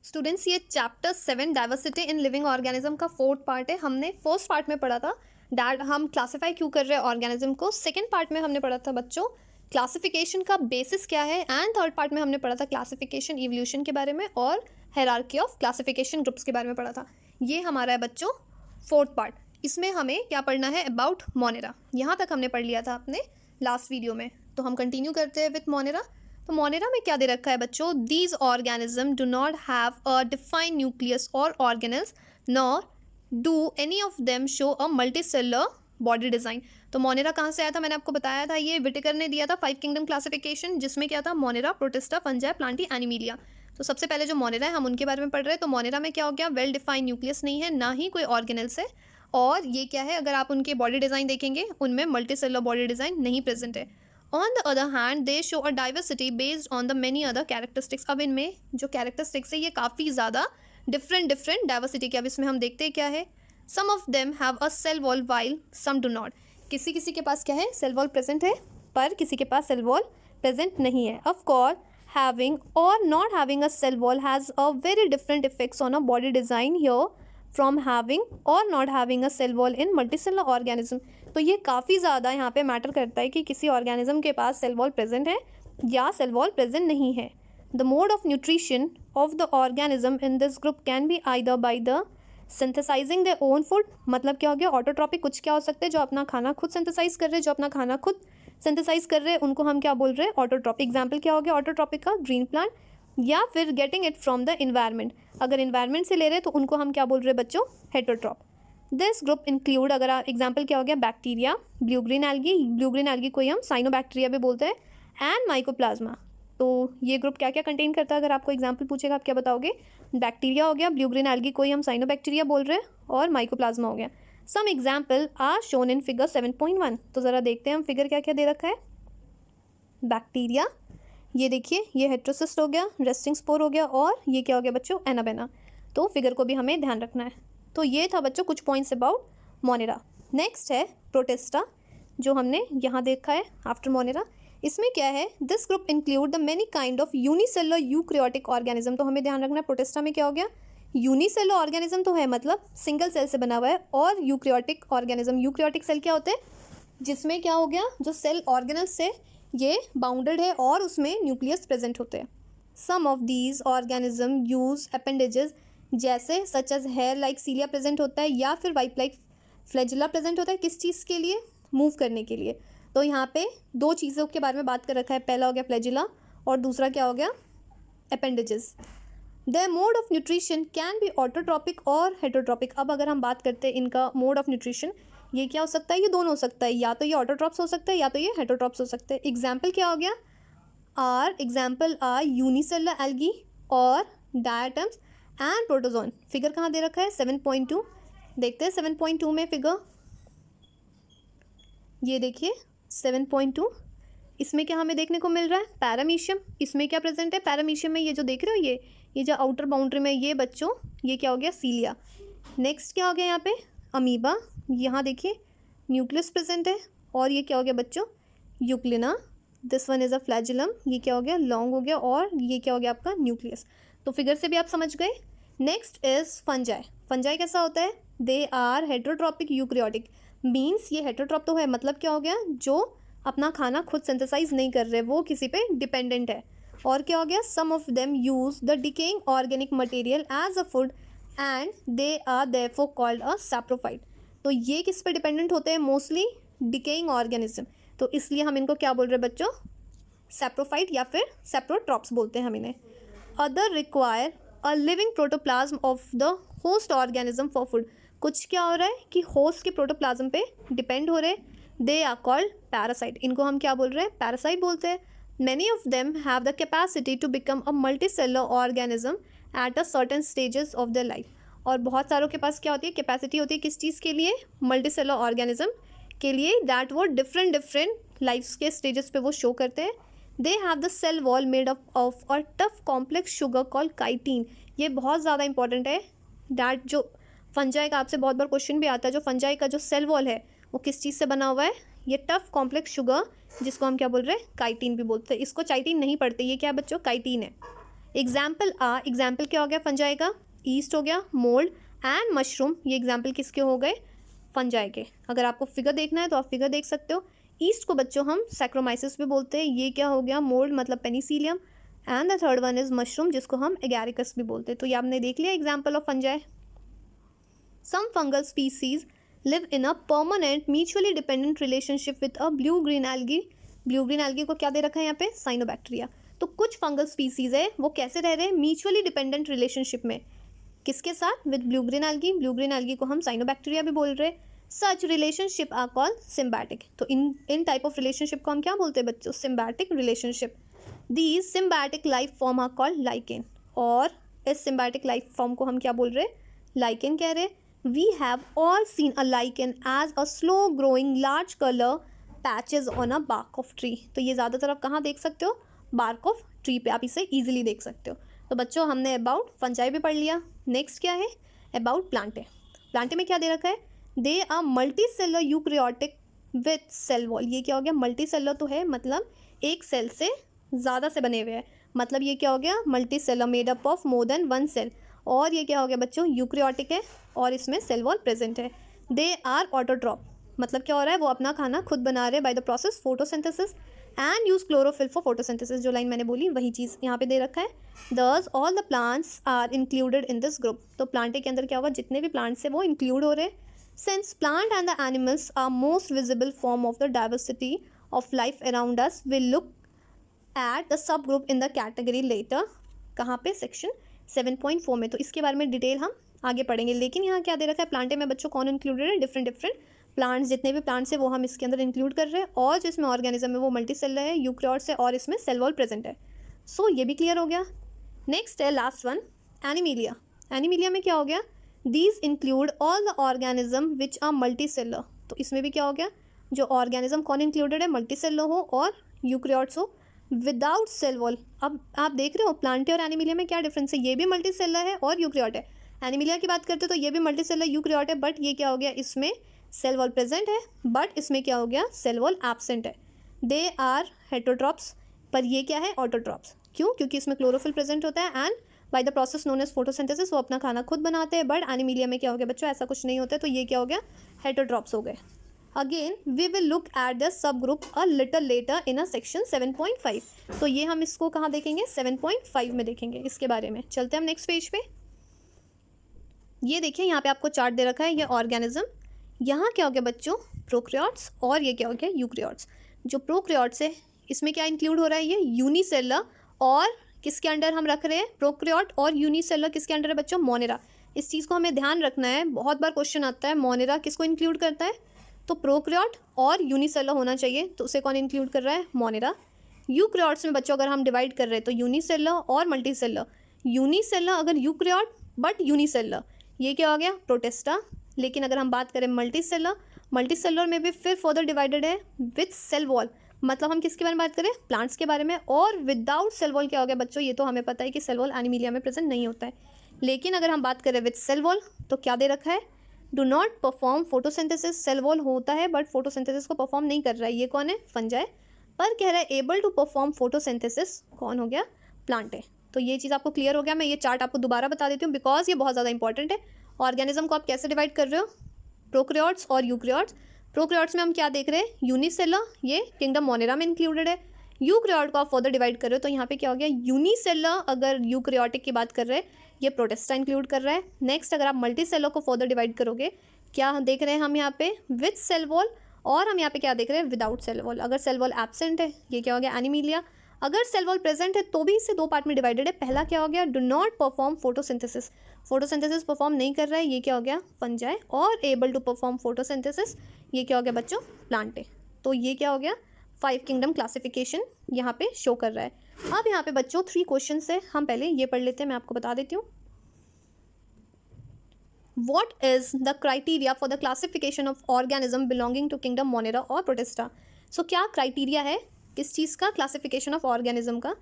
Students, ये chapter 7 diversity in living organism का 4th part है। हमने फर्स्ट पार्ट में पढ़ा था डैट हम क्लासीफाई क्यों कर रहे हैं ऑर्गेनिज्म को। सेकंड पार्ट में हमने पढ़ा था बच्चों क्लासिफिकेशन का बेसिस क्या है, एंड थर्ड पार्ट में हमने पढ़ा था क्लासिफिकेशन इवोल्यूशन के बारे में और हायरार्की ऑफ क्लासिफिकेशन ग्रुप्स के बारे में पढ़ा था। ये हमारा है बच्चों 4th पार्ट। इसमें हमें क्या पढ़ना है अबाउट मोनेरा। यहाँ तक हमने पढ़ लिया था अपने लास्ट वीडियो में, तो हम कंटिन्यू करते हैं विथ मोनेरा। तो मोनेरा में क्या दे रखा है बच्चों, these organism do not have a defined nucleus और organelles nor do any of them show a multicellular body design. तो मोनेरा कहाँ से आया था, मैंने आपको बताया था, ये विटेकर ने दिया था 5 किंगडम क्लासिफिकेशन, जिसमें क्या था Monera, protista, fungi, Plantae, Animalia. तो सबसे पहले जो मोनेरा है हम उनके बारे में पढ़ रहे हैं। तो मोनेरा में क्या हो गया, वेल डिफाइंड न्यूक्लियस नहीं है, ना ही कोई ऑर्गेनल्स है, और ये क्या है, अगर आप उनके बॉडी डिज़ाइन देखेंगे उनमें मल्टीसेलुलर बॉडी डिज़ाइन नहीं प्रेजेंट है। On the other hand they show a diversity based on the many other characteristics. अब इनमें जो कैरेक्टरिस्टिक्स है ये काफ़ी ज़्यादा डिफरेंट डाइवर्सिटी के। अब इसमें हम देखते हैं क्या है, some of them have a cell wall while some do not. किसी किसी के पास क्या है, सेल वॉल प्रेजेंट है, पर किसी के पास सेल वॉल प्रेजेंट नहीं है। Of course having or not having a cell wall has a very different effects on a body design here from having or not having a cell wall in multicellular organism। तो ये काफ़ी ज़्यादा यहाँ पे matter करता है कि किसी ऑर्गेनिज्म के पास सेल वॉल प्रेजेंट है या सेल वॉल प्रेजेंट नहीं है। The mode of nutrition of the organism in this group can be either by the synthesising their own food, मतलब क्या हो गया ऑटोट्रॉपिक, कुछ क्या हो सकते हैं जो अपना खाना खुद सिंथेसाइज कर रहे हैं, जो अपना खाना खुद सिंथेसाइज कर रहे हैं उनको हम क्या बोल रहे हैं ऑटोट्रॉपिक। एग्जाम्पल क्या हो गया ऑटोट्रॉपिक का, ग्रीन प्लांट, या फिर getting it from the environment, अगर इन्वायरमेंट से ले रहे हैं तो उनको हम क्या बोल रहे हैं बच्चों हेटरोट्रॉप। दिस ग्रुप इंक्लूड, अगर एग्जाम्पल क्या हो गया बैक्टीरिया, ब्लू ग्रीन एल्गी को ही हम साइनोबैक्टीरिया भी बोलते हैं, एंड माइकोप्लाज्मा। तो ये ग्रुप क्या क्या कंटेन करता है, अगर आपको एग्जाम्पल पूछेगा आप क्या बताओगे, बैक्टीरिया हो गया, ब्लू ग्रीन एल्गी को ही हम साइनोबैक्टीरिया बोल रहे हैं, और माइकोप्लाज्मा हो गया। Some example are shown in figure 7.1। तो ज़रा देखते हैं हम फिगर क्या क्या दे रखा है। बैक्टीरिया, ये देखिए ये हेट्रोसिस्ट हो गया, रेस्टिंग स्पोर हो गया, और ये क्या हो गया बच्चों एनाबेना। तो फिगर को भी हमें ध्यान रखना है। तो ये था बच्चों कुछ पॉइंट्स अबाउट मोनेरा। नेक्स्ट है प्रोटिस्टा, जो हमने यहाँ देखा है आफ्टर मोनेरा। इसमें क्या है, this group include the many kind of unicellular eukaryotic organism. तो हमें ध्यान रखना है प्रोटिस्टा में क्या हो गया, यूनिसेलुलर ऑर्गेनिज्म तो है मतलब सिंगल सेल से बना हुआ है, और यूक्रियोटिक ऑर्गेनिज्म, यूक्रियोटिक सेल क्या होते हैं जिसमें क्या हो गया जो सेल ऑर्गेनल से ये बाउंडेड है और उसमें न्यूक्लियस प्रेजेंट होते हैं। Some of these organism use appendages, जैसे such as hair like cilia present होता है, या फिर वाइप लाइक फ्लैजिला प्रेजेंट होता है, किस चीज़ के लिए, मूव करने के लिए। तो यहाँ पे दो चीज़ों के बारे में बात कर रखा है, पहला हो गया फ्लैजिला और दूसरा क्या हो गया appendages. The mode of nutrition can be autotrophic और हेटरोट्रॉपिक। अब अगर हम बात करते हैं इनका मोड ऑफ न्यूट्रिशन, ये क्या हो सकता है, ये दोनों हो सकता है, या तो ये ऑटोट्रॉप्स हो सकता है या तो ये हेटरोट्रॉप्स हो सकते हैं। एग्जाम्पल क्या हो गया, एग्जाम्पल आर यूनिसेलुलर एल्गी और डायटम्स एंड प्रोटोजोन। फिगर कहाँ दे रखा है 7.2, देखते हैं 7.2 में फिगर, ये देखिए 7.2। इसमें क्या हमें देखने को मिल रहा है पैरामीशियम। इसमें क्या प्रेजेंट है पैरामीशियम में, ये जो देख रहे हो ये जो आउटर बाउंड्री में ये बच्चों ये क्या हो गया सीलिया। नेक्स्ट क्या हो गया यहाँ पे अमीबा, यहाँ देखिए न्यूक्लियस प्रेजेंट है, और ये क्या हो गया बच्चों euglena. This one is a flagellum, ये क्या हो गया लॉन्ग हो गया, और ये क्या हो गया आपका न्यूक्लियस। तो फिगर से भी आप समझ गए। Next is fungi. फंजाई कैसा होता है, they are heterotrophic eukaryotic, means ये हेटरोट्रॉप तो है, मतलब क्या हो गया जो अपना खाना खुद सिंथेसाइज नहीं कर रहे, वो किसी पे डिपेंडेंट है। और क्या हो गया, some of them use the decaying organic material as a food and they are therefore called a saprophyte. तो ये किस पे डिपेंडेंट होते हैं, मोस्टली डिकेइंग ऑर्गेनिज्म, तो इसलिए हम इनको क्या बोल रहे हैं बच्चों सैप्रोफाइट या फिर सैप्रोट्रॉप्स बोलते हैं हम इन्हें। Other require a living protoplasm of the host organism for food. कुछ क्या हो रहा है कि होस्ट के प्रोटोप्लाज्म पे डिपेंड हो रहे, दे आर कॉल्ड पैरासाइट, इनको हम क्या बोल रहे हैं पैरासाइट बोलते हैं। Many of them have the capacity to become a multicellular organism at a certain stages of the life. और बहुत सारों के पास क्या होती है कैपेसिटी होती है किस चीज़ के लिए, मल्टीसेलुलर ऑर्गेनिज्म के लिए, दैट वो डिफरेंट लाइफ के स्टेजेस पे वो शो करते हैं। They have the cell wall made of a tough complex sugar called chitin. ये बहुत ज़्यादा इंपॉर्टेंट है, दैट जो फंजाई का आपसे बहुत बार क्वेश्चन भी आता है, जो फंजाई का जो सेल वॉल है वो किस चीज़ से बना हुआ है, ये टफ कॉम्प्लेक्स शुगर जिसको हम क्या बोल रहे हैं काइटिन भी बोलते हैं। इसको चाइटिन नहीं पढ़ते, ये क्या है बच्चों काइटिन है। एग्जाम्पल क्या हो गया फंजाई का, ईस्ट हो गया, मोल्ड एंड मशरूम, ये एग्जाम्पल किसके हो गए, फंजाई के। अगर आपको फिगर देखना है तो आप फिगर देख सकते हो। ईस्ट को बच्चों हम सैक्रोमाइसिस भी बोलते हैं, ये क्या हो गया, मोल्ड मतलब Penicillium, and the third one is mushroom जिसको हम एगैरिकस भी बोलते हैं। तो ये आपने देख लिया example of fungi. Some fungal species live in a permanent mutually dependent relationship with a blue green algae. Blue green algae को क्या दे रखा है यहाँ पे, साइनोबैक्टीरिया। तो कुछ फंगल स्पीसीज है वो कैसे रह रहे हैं, म्यूचुअली डिपेंडेंट रिलेशनशिप में, किसके साथ, with blue green algae. Blue green algae को हम साइनोबैक्टीरिया भी बोल रहे हैं। Such relationship are called symbiotic. तो इन टाइप ऑफ रिलेशनशिप को हम क्या बोलते हैं बच्चों, symbiotic relationship. These symbiotic life form are called lichen, और इस सिम्बायोटिक लाइफ फॉर्म को हम क्या बोल रहे हैं, लाइकेन कह रहे हैं। We have all seen a lichen as a slow growing large colour patches on a bark of tree. तो ये ज़्यादातर आप कहाँ देख सकते हो, बार्क ऑफ ट्री पे आप इसे ईजिली देख सकते हो। तो बच्चों हमने अबाउट फंजाई भी पढ़ लिया। नेक्स्ट क्या है, अबाउट प्लांटे। प्लांटे में क्या दे रखा है, they are multicellular eukaryotic with cell wall. ये क्या हो गया, मल्टी सेलर तो है मतलब एक सेल से ज़्यादा से बने हुए हैं, मतलब ये क्या हो गया, multicellular made up of more than one cell. और ये क्या हो गया बच्चों, यूक्रियोटिक है और इसमें सेल वॉल प्रेजेंट है। दे आर ऑटोट्रॉप, मतलब क्या हो रहा है, वो अपना खाना खुद बना रहे हैं bye the process photosynthesis and use chlorophyll for photosynthesis. जो लाइन मैंने बोली वही चीज़ यहाँ पे दे रखा है। Thus all the plants are included in this group. तो प्लांटे के अंदर क्या होगा, जितने भी प्लांट्स हैं वो इंक्लूड हो रहे हैं। Since plant and the animals are most visible form of the diversity of life around us, will look at the sub group in the category later. कहाँ पे, सेक्शन 7.4 में। तो इसके बारे में डिटेल हम आगे पढ़ेंगे। लेकिन यहाँ क्या दे रखा है, प्लांटे में बच्चों कौन इंक्लूडेड है, डिफरेंट प्लांट्स, जितने भी प्लांट्स है वो हम इसके अंदर इंक्लूड कर रहे हैं। और जो इसमें ऑर्गेनिज्म है वो मल्टी सेलर है, यूक्रियोट्स है, और इसमें सेल वॉल प्रेजेंट है। सो ये भी क्लियर हो गया। नेक्स्ट है लास्ट वन, एनिमीलिया। एनिमीलिया में क्या हो गया, these include all the organism which are multicellular. तो इसमें भी क्या हो गया, जो ऑर्गेनिज्म कौन इंक्लूडेड है, मल्टी सेलर हो और यूक्रियोट्स हो विदाउट सेल वॉल। अब आप देख रहे हो प्लांटे और एनिमीलिया में क्या डिफरेंस है, ये भी मल्टी सेलर है और यूक्रियोट है। एनिमीलिया की बात करते तो ये भी मल्टी सेलर यूक्रियोट है, बट ये क्या हो गया, इसमें सेल वॉल प्रेजेंट है, बट इसमें क्या हो गया, सेल वॉल एब्सेंट है। दे आर हेटरोट्रॉप्स, पर ये क्या है, ऑटोट्रॉप्स। क्यों, क्योंकि इसमें क्लोरोफिल प्रेजेंट होता है and by the process known as photosynthesis वो अपना खाना खुद बनाते हैं। बट एनिमीलिया में क्या हो गया बच्चों, ऐसा कुछ नहीं होता है, तो ये क्या हो गया, हेटरोट्रॉप्स हो गए। Again we will look at the sub group a little later in a section 7.5। तो ये हम इसको कहाँ देखेंगे, 7.5 में देखेंगे इसके बारे में। चलते हैं हम नेक्स्ट पेज पे। ये देखिए यहाँ पे आपको चार्ट दे रखा है, ये ऑर्गेनिज्म, यहाँ क्या हो गया बच्चों, प्रोक्रियोट्स, और ये क्या हो गया, यूक्रियोट्स। जो प्रोक्रियोट्स है इसमें क्या इंक्लूड हो रहा है, ये यूनिसेलर, और किसके अंडर हम रख रहे हैं, प्रोक्रियोट और यूनिसेलर किसके अंडर है बच्चों, मोनेरा। इस चीज़ को हमें ध्यान रखना है, बहुत बार क्वेश्चन आता है मोनेरा किसको इंक्लूड करता है, तो प्रोक्रियोट और यूनिसेलर होना चाहिए, तो उसे कौन इंक्लूड कर रहा है, मोनेरा। यूक्रियोट्स में बच्चों अगर हम डिवाइड कर रहे हैं तो यूनिसेलर और मल्टीसेलर। यूनिसेलर अगर यूक्रियोट बट यूनिसेलर, ये क्या हो गया, प्रोटिस्टा। लेकिन अगर हम बात करें मल्टीसेलर में भी फिर फर्दर डिवाइडेड है विथ सेल वॉल, मतलब हम किसके बारे में बात करें, प्लांट्स के बारे में। और विदाउट सेल वॉल क्या हो गया बच्चों, ये तो हमें पता है कि सेल वॉल एनिमीलिया में प्रेजेंट नहीं होता है। लेकिन अगर हम बात करें विथ सेल वॉल तो क्या दे रखा है, do not perform photosynthesis. Cell wall होता है बट फोटोसिंथेसिस को परफॉर्म नहीं कर रहा है, ये कौन है, फंजाई। पर कह रहा है एबल टू परफॉर्म फोटोसिंथेसिस, कौन हो गया, प्लांटे। तो ये चीज़ आपको क्लियर हो गया। मैं ये चार्ट आपको दोबारा बता देती हूँ बिकॉज ये बहुत ज़्यादा इंपॉर्टेंट है। ऑर्गेनिज्म को आप कैसे डिवाइड कर रहे हो, प्रोक्रियोट्स और यूक्रियोट्स। प्रोक्रियोट्स में हम क्या देख रहे हैं, यूनिसेलर, ये किंगडम मोनेरा में इंक्लूडेड है। यूक्रियोट को आप फर्दर डिवाइड कर रहे हो तो यहाँ पे क्या हो गया, यूनिसेलर अगर यूक्रियोटिक की बात कर रहे हैं, ये प्रोटिस्टा इंक्लूड कर रहा है। नेक्स्ट अगर आप मल्टीसेलर को फर्दर डिवाइड करोगे, क्या देख रहे हैं हम यहाँ पे, विथ सेल वॉल, और हम यहाँ पे क्या देख रहे हैं, विदाउट सेल वॉल। अगर सेल वॉल एब्सेंट है, ये क्या हो गया, एनिमीलिया। अगर सेल वॉल प्रेजेंट है तो भी इसे दो पार्ट में डिवाइडेड है। पहला क्या हो गया, do not perform photosynthesis, photosynthesis perform नहीं कर रहा है, ये क्या हो गया, फंजाई। और एबल टू परफॉर्म फोटोसिंथेसिस, ये क्या हो गया बच्चों, प्लांटे। तो ये क्या हो गया, 5 किंगडम क्लासिफिकेशन यहाँ पे शो कर रहा है। अब यहाँ पे बच्चों 3 क्वेश्चन है, हम पहले ये पढ़ लेते हैं, मैं आपको बता देती हूँ। What is the criteria for the classification of organism belonging to kingdom Monera or Protista? So क्या क्राइटेरिया है किस चीज़ का, क्लासिफिकेशन ऑफ ऑर्गेनिज्म का,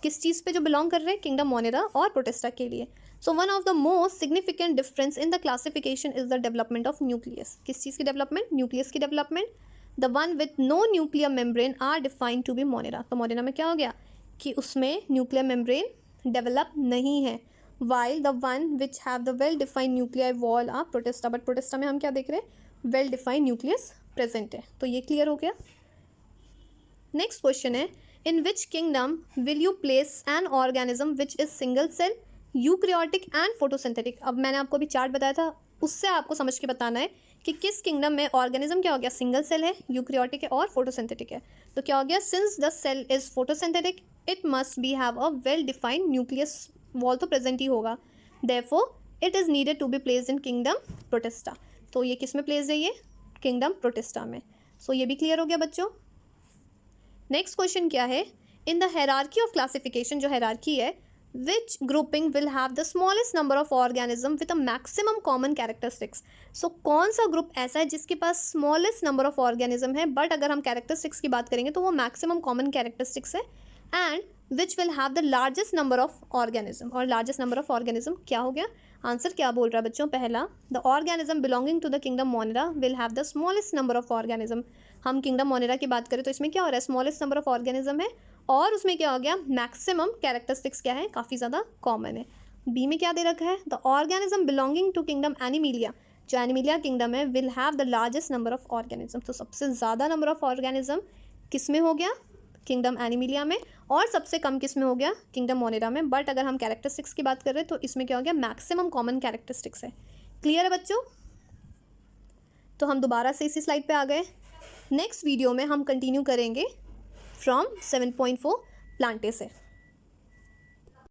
किस चीज़ पे जो बिलोंग कर रहे हैं, किंगडम मोनेरा और प्रोटिस्टा के लिए। So one of the most significant difference in the classification is the development of nucleus. किस चीज़ की डेवलपमेंट, न्यूक्लियस की development. The one with no nuclear membrane are defined to be Monera. तो Monera में क्या हो गया कि उसमें न्यूक्लियर मेम्ब्रेन डेवलप नहीं है, while the one which have the well defined nuclear wall are Protista, but Protista में हम क्या देख रहे हैं, वेल डिफाइंड न्यूक्लियस प्रेजेंट है। तो ये क्लियर हो गया। नेक्स्ट क्वेश्चन है, in which kingdom will you place an organism which is single cell, eukaryotic and photosynthetic. अब मैंने आपको अभी चार्ट बताया था, उससे आपको समझ के बताना है कि किस किंगडम में ऑर्गेनिज्म क्या हो गया, सिंगल सेल है, यूक्रियोटिक है और फोटोसिंथेटिक है। तो क्या हो गया, since the cell is photosynthetic it must be have a well defined nucleus wall, तो प्रेजेंट ही होगा, therefore it is needed to be placed in kingdom Protista. तो ये किस में प्लेस है, ये किंगडम प्रोटिस्टा में। सो ये भी क्लियर हो गया बच्चों। नेक्स्ट क्वेश्चन क्या है, in the hierarchy of classification, जो हायरार्की है, which grouping will have the smallest number of organism with a maximum common characteristics. So कौन सा ग्रुप ऐसा है जिसके पास स्मॉलेस्ट नंबर ऑफ ऑर्गेनिज्म है, बट अगर हम कैरेक्टरिस्टिक्स की बात करेंगे तो वो मैक्सिमम कॉमन कैरेक्टरिस्टिक्स है, and which will have the largest number of organism. और लार्जेस्ट नंबर ऑफ ऑर्गेनिज्म क्या हो गया, आंसर क्या बोल रहा है बच्चों, पहला, the organism belonging to the kingdom Monera will have the smallest number of organism. हम किंगडम मोनेरा की बात करें तो इसमें क्या हो रहा है, स्मॉलेस्ट नंबर ऑफ ऑर्गेनिज्म है, और उसमें क्या हो गया, मैक्सिमम कैरेक्टरिस्टिक्स क्या है, काफ़ी ज़्यादा कॉमन है। बी में क्या दे रखा है, the organism belonging to kingdom Animalia, जो एनिमिलिया किंगडम है, will have the largest number of organism. तो सबसे ज़्यादा नंबर ऑफ ऑर्गेनिज्म किस में हो गया, किंगडम एनिमिलिया में, और सबसे कम किस में हो गया, किंगडम मोनेरा में। बट अगर हम कैरेक्टरिस्टिक्स की बात कर रहे हैं तो इसमें क्या हो गया, मैक्सिमम कॉमन कैरेक्टरिस्टिक्स है। क्लियर है बच्चों। तो हम दोबारा से इसी स्लाइड पे आ गए। नेक्स्ट वीडियो में हम कंटिन्यू करेंगे फ्रॉम 7.4 प्लांटे से।